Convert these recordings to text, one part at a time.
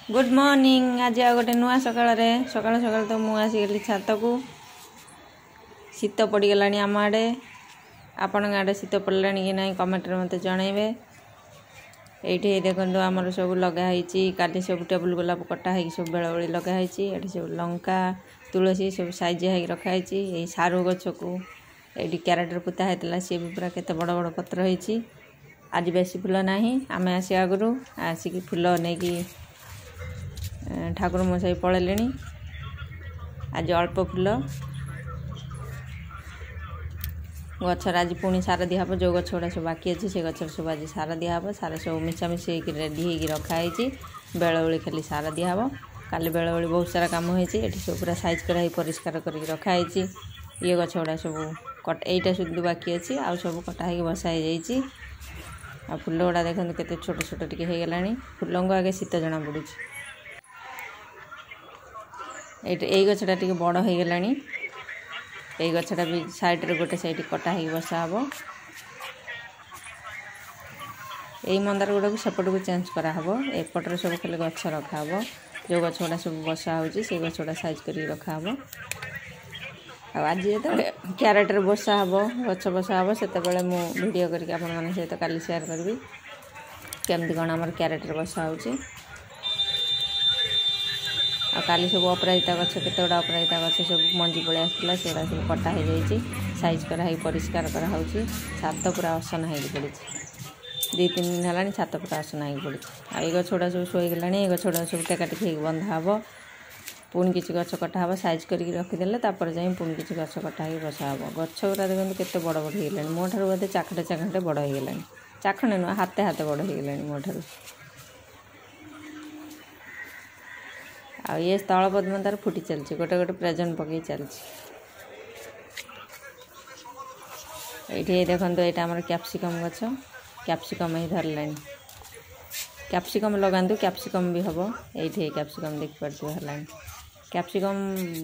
Good morning. आज आ गोटे नुआ सकाल सकाल सकाल तो मुझे आसीगली छात को। शीत पड़गला आम आड़े आपण आड़े शीत पड़ा कि ना कमेंट मत जनइबे। ये देखो आमर सब लगाई काली सब टेबुल गोलाप कटा है सब बेल बेली लगाई ये सब लंका तुलसी सब साइज है रखाई। यही सारू गछ को ये क्यारेटर पुता होता सी भी पूरा केते बड़ बड़ पत्र होती। आज बेसी फूल ना आम आस आगु आसिक फूल नहीं ठाकुर मशाई पड़े। आज अल्प फूल गचर आज पुणी सार दिहब जो गछ गुड़ा सब बाकी अच्छे से गचर सब आज सार दिहब। सार सब मिशामिशी रेडी हो रखाई बेल बेली खाली सार दिहब। काली बेल बेली बहुत सारा कम होती सब पूरा साइज कराई परिष्कार कर रखाई। ये गछ गुड़ा सब कट एटा शुद्ध बाकी अच्छी आउ सब कटा हो बसाई जाइए। आ फूल गुड़ा देखते केते छोट छोट टिके हो गलानी। फूल को आगे शीत जना पड़ी। यही गछटा टे बड़ हो गलानी। यही गछटा भी साइड रे गोटे साइड कटा हो बसा हम। यही मंदार गुड़ा को सेपट को चेंज कराहब। एपट्रे सब खाली गछ रखा हम। जो गछ गुड़ा सब बसा हो गछ गुड़ा साइज कर रखा हम। आज जो क्यारेटर बसा हम गछ बसा हम से वीडियो करके आपण सहित काली शेयर करी केमती कौन आम क्यारेटर बसा हो। काली सब अपराजिता गछ केते गुड़ा अपराजिता गछ सब मंजी पड़े आसाला से सब कटा हो जाइए साइज कराई परिष्कार करा छात पूरा असना हो पड़ी। 2-3 दिन है छात पूरा असना हो पड़ी। आई गछ गुड़ा सब शोगला। ये गछ गुड़ा सब टेकाटेक बंधा हम। पुणी किसी गछ कटा हम साइज करके रखीदे जाए पुणी किसी गछ कटा हो बसा हम। गछ गुड़ा देखते केते बड़ बड़ हो गलानी। मो ठार बोधे चाखड़े चाखड़े बड़ हो गलानी। चाखड़े नुह हाथे हाथे बड़ हो गलानी मो ठार। आ ये स्थल पद्म तार फुटी चलती गोटे गोटे प्रेजेंट पकई चलती। ये देखो यहाँ आम कैप्सिकम गछ कैप्सिकम ही धरला। कैप्सिकम लगातु कैप्सिकम भी हम। ये कैप्सिकम देख पार्थ है। कैप्सिकम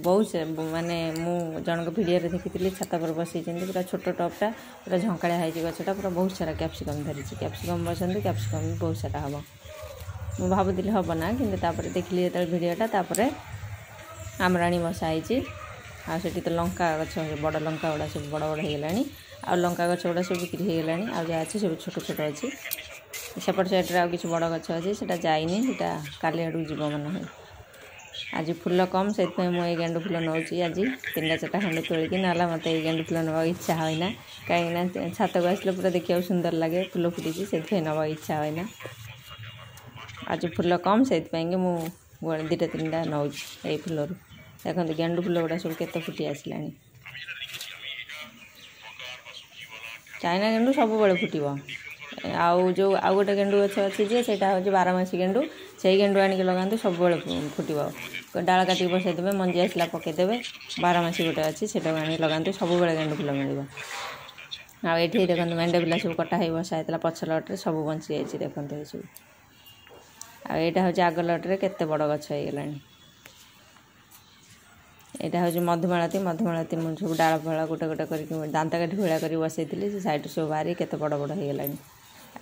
बहुत से माने मु जनक वीडियो देखी छात पर बसई पूरा छोट टपटा पूरा झंकाड़ा है गछटा पूरा बहुत सारा कैप्सिकम धरी। कैप्सिकम बसंत कैप्सिकम भी बहुत सारा हम। मु भावुली हम ना कि देखिली जो भिडटा आमराणी बसाई। आठी तो लंका गछ बड़ लंका गुड़ा सब बड़ बड़ हो गलानी। आ लंका गछ गुड़ा सब बिक्री हो गलानी। आ जहाँ अच्छी सब छोट छोट अच्छी सेपट साइड्रे आ कि बड़ गछ अच्छी से जाइनी से काली आड़ जीव मन है। आज फूल कम से मुझे गेंडु फूल नौ आज 3-4 खंड तोलिकी ना मत गेंडु फूल नवा इच्छा होना कहीं छात को आसले पूरा देखा सुंदर लगे फूल फुटी से नवा इच्छा होना। आज फूल कम से मुझे 2-3टा नौ ये फूल देखते गेंडु फूल गुड़ा सब केते फुटी आसला। चाइना गेंडु सब बड़े फुटब। आउ गोटे गेंडु गछ अच्छी जे से 12मासी गेंडु से गेंडु आनिक लगातु सब फुटब। डाल काटिक बसईदे मंजी आसला पकईदे 12मासी गोटे अच्छी से लगातु सब गेंडु फूल मिल। आए देखते मेंढे पिला सब कटा हो बसा होता पछ लट्रे सब बंची जाइए। देखते ये सब आईटा हूँ आग लट्रे केते बड़ गछ हो गलानी। यहाँ हूँ मधुमालती मधुमालती मुझे सब डाल फल गोटे गोटे कर दांत काठी भूया कर बसई से सैड सब बाहरी केते बड़ बड़ हो गलानी।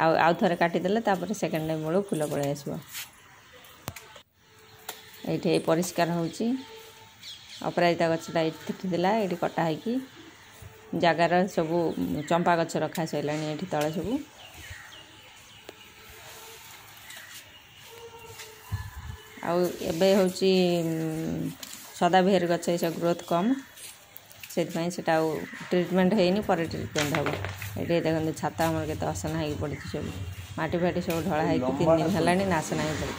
आउ थे काटिदेले सेकेंड टाइम बेलू फूल पड़े आसो। ये परिष्कार होची अपराजिता गछटा थिला ये कटा होगी जगार सब चंपा गछ रखा सारा ये तले सब। आबे हूँ सदाबेहर गछ से ग्रोथ कम से ट्रिटमेंट है पर ट्रिटमेंट हम। ये देखते छात आम के असना हो पड़ी सब माटी फाटी सब ढला है 3 दिन है नासना हो पड़ी।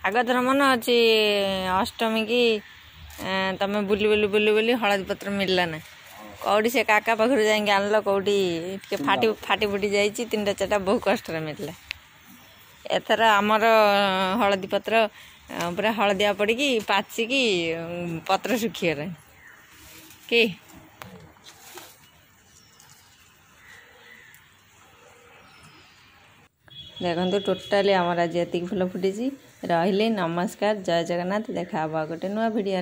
आगतर मन अच्छी अष्टमी की तुम बुली बुली बुली बुली हलदी पत्र मिलला ना कौटी से काका पाखर जाए आनल कौटी फाटी फाटी फुटी जाइए 3-4टा बहुत कष्ट मिलला। एथर आमर हलदी पत्र पूरा हलदिया पड़ी पाचिकी पत्र सुखीगला कि देखो टोटाली आमर आज ये फूल फुटी रही। नमस्कार जय जगन्नाथ। देखा गोटे नुआ भिडियो।